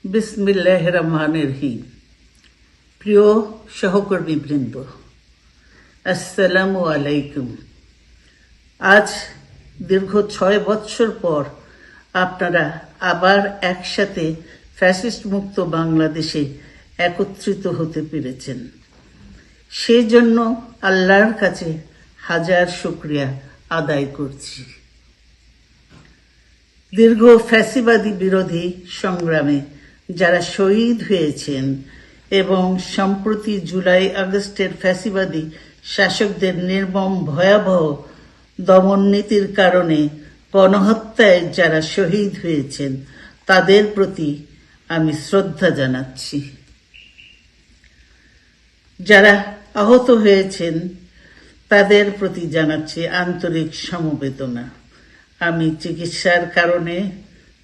বিসমিল্লাহির রহমানির রহিম। প্রিয় সহকর্মীবৃন্দ, আসসালামু আলাইকুম। আজ দীর্ঘ 6 বৎসর পর আপনারা আবার একসাথে ফ্যাসিস্ট মুক্ত বাংলাদেশে একত্রিত হতে পেরেছেন। সেই জন্য আল্লাহর কাছে হাজার শুকরিয়া আদায় করছি। দীর্ঘ ফ্যাসিবাদী বিরোধী সংগ্রামে যারা শহীদ হয়েছেন এবং সম্প্রতি জুলাই আগস্টের ফ্যাসিবাদী শাসকদের নির্মম ভয়াবহ দমন নীতির কারণে গণহত্যায় যারা শহীদ হয়েছেন তাদের প্রতি আমি শ্রদ্ধা জানাচ্ছি। যারা আহত হয়েছেন তাদের প্রতি জানাচ্ছি আন্তরিক সমবেদনা। আমি চিকিৎসার কারণে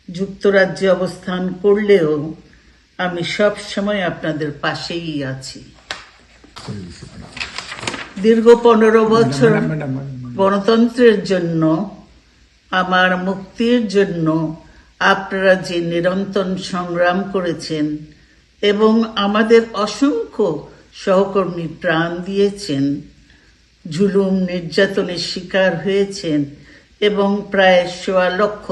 যুক্তরাজ্যে অবস্থান করলেও আমি সব সময় আপনাদের পাশেই আছি। দীর্ঘ 15 বছর গণতন্ত্রের জন্য, আমার মুক্তির জন্য আপনারা যে নিরন্তর সংগ্রাম করেছেন এবং আমাদের অসংখ্য সহকর্মী প্রাণ দিয়েছেন, জুলুম নির্যাতনের শিকার হয়েছেন এবং প্রায় 1.25 লক্ষ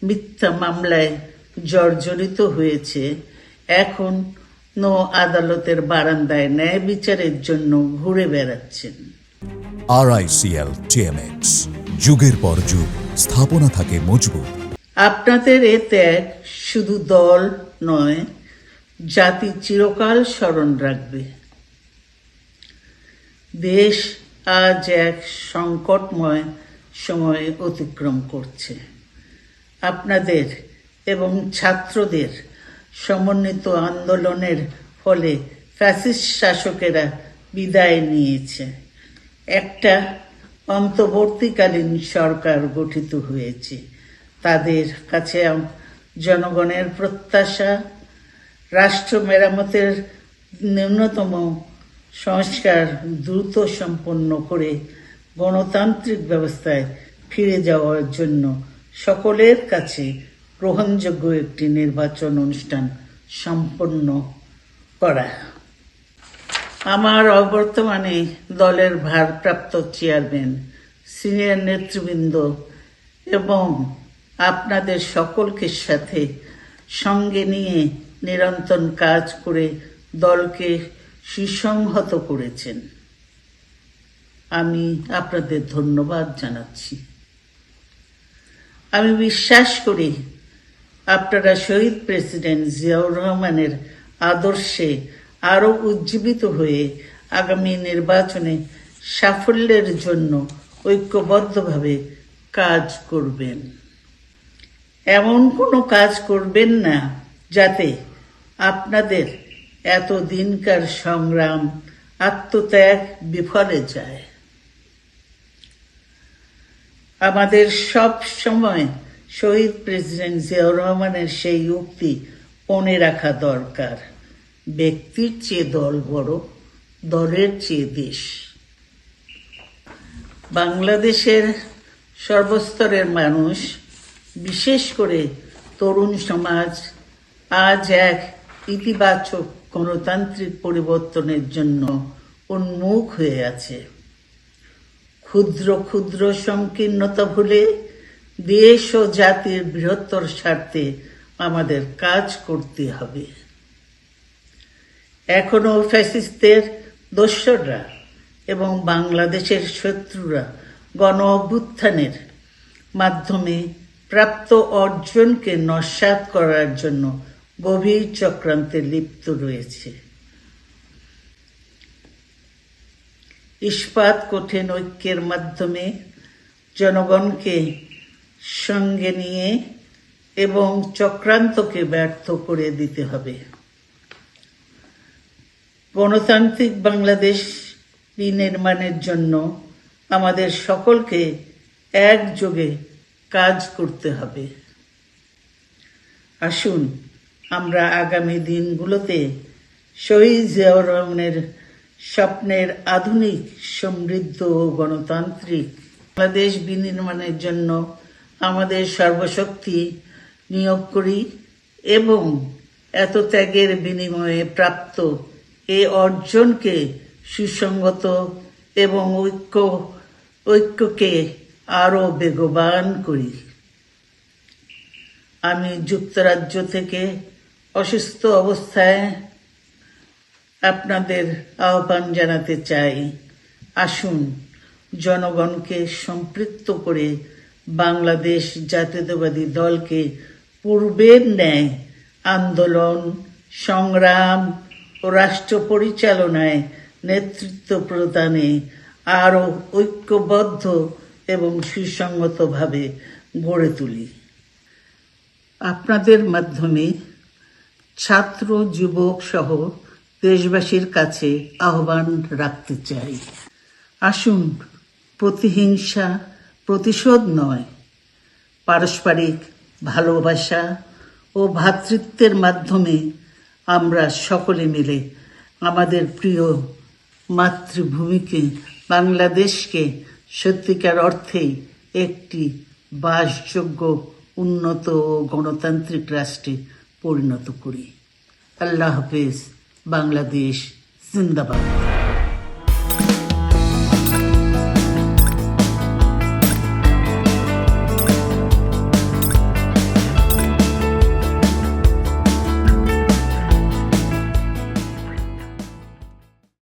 মিথ্যা মামলায় জর্জরিত হয়েছে, এখন আদালতের বারান্দায় ন্যায় বিচারের জন্য ঘুরে বেড়াচ্ছেন। RICL TMX, যুগের পর যুগ স্থাপনা থাকে মজবুত। আপনাদের এ ত্যাগ শুধু দল নয়, জাতি চিরকাল স্মরণ রাখবে। দেশ আজ এক সংকটময় সময় অতিক্রম করছে। আপনাদের এবং ছাত্রদের সমন্বিত আন্দোলনের ফলে ফ্যাসিস্ট শাসকেরা বিদায় নিয়েছে। একটা অন্তর্বর্তীকালীন সরকার গঠিত হয়েছে। তাদের কাছে জনগণের প্রত্যাশা, রাষ্ট্র মেরামতের ন্যূনতম সংস্কার দ্রুত সম্পন্ন করে গণতান্ত্রিক ব্যবস্থায় ফিরে যাওয়ার জন্য সকলের কাছে গ্রহণযোগ্য একটি নির্বাচন অনুষ্ঠান সম্পন্ন করা। আমার অবর্তমানে দলের ভারপ্রাপ্ত চেয়ারম্যান, সিনিয়র নেতৃবৃন্দ এবং আপনাদের সকলকে সাথে সঙ্গে নিয়ে নিরন্তর কাজ করে দলকে সুসংহত করেছেন। আমি আপনাদের ধন্যবাদ জানাচ্ছি। আমি বিশ্বাস করি আপনারা শহীদ প্রেসিডেন্ট জিয়াউর রহমানের আদর্শে আরো উজ্জীবিত হয়ে আগামী নির্বাচনে সাফল্যের জন্য ঐক্যবদ্ধভাবে কাজ করবেন। এমন কোনো কাজ করবেন না যাতে আপনাদের এতদিনকার সংগ্রাম, আত্মত্যাগ বিফলে যায়। আমাদের সব সময় শহীদ প্রেসিডেন্ট জিয়াউর রহমানের সেই উক্তি মনে রাখা দরকার, ব্যক্তির চেয়ে দল বড়, দলের চেয়ে দেশ। বাংলাদেশের সর্বস্তরের মানুষ, বিশেষ করে তরুণ সমাজ আজ এক ইতিবাচক গণতান্ত্রিক পরিবর্তনের জন্য উন্মুখ হয়ে আছে। ক্ষুদ্র ক্ষুদ্র সংকীর্ণতা ভুলে দেশ ও জাতির বৃহত্তর স্বার্থে আমাদের কাজ করতে হবে। এখনো ফ্যাসিস্টদের দোসররা এবং বাংলাদেশের শত্রুরা গণ অভ্যুত্থানের মাধ্যমে প্রাপ্ত অর্জনকে নস্যাৎ করার জন্য গভীর চক্রান্তে লিপ্ত রয়েছে। ইস্পাত কঠিন ঐক্যের মাধ্যমে জনগণকে সঙ্গে নিয়ে এবং চক্রান্তকে ব্যর্থ করে দিতে হবে। গণতান্ত্রিক বাংলাদেশ বিনির্মাণের জন্য আমাদের সকলকে একযোগে কাজ করতে হবে। আসুন আমরা আগামী দিনগুলোতে শহীদ জিয়াউর রহমানের স্বপ্নের আধুনিক, সমৃদ্ধ ও গণতান্ত্রিক বাংলাদেশ বিনির্মাণের জন্য আমাদের সর্বশক্তি নিয়োগ করি এবং এত ত্যাগের বিনিময়ে প্রাপ্ত এই অর্জনকে সুসংগত এবং ঐক্যকে আরো বেগবান করি। আমি যুক্তরাজ্য থেকে অসুস্থ অবস্থায় আপনাদের আহ্বান জানাতে চাই, আসুন জনগণকে সম্পৃক্ত করে বাংলাদেশ জাতীয়তাবাদী দলকে পূর্বের ন্যায় আন্দোলন, সংগ্রাম ও রাষ্ট্র পরিচালনায় নেতৃত্ব প্রদানে আরো ঐক্যবদ্ধ এবং সুসংগতভাবে গড়ে তুলি। আপনাদের মাধ্যমে ছাত্র, যুবক সহ দেশবাসীর কাছে আহ্বান রাখতে চাই, আসুন প্রতিহিংসা, প্রতিশোধ নয়, পারস্পরিক ভালোবাসা ও ভ্রাতৃত্বের মাধ্যমে আমরা সকলে মিলে আমাদের প্রিয় মাতৃভূমিকে, বাংলাদেশকে সত্যিকার অর্থেই একটি বাসযোগ্য, উন্নত ও গণতান্ত্রিক রাষ্ট্রে পরিণত করি। আল্লাহ হাফেজ। বাংলাদেশ জিন্দাবাদ।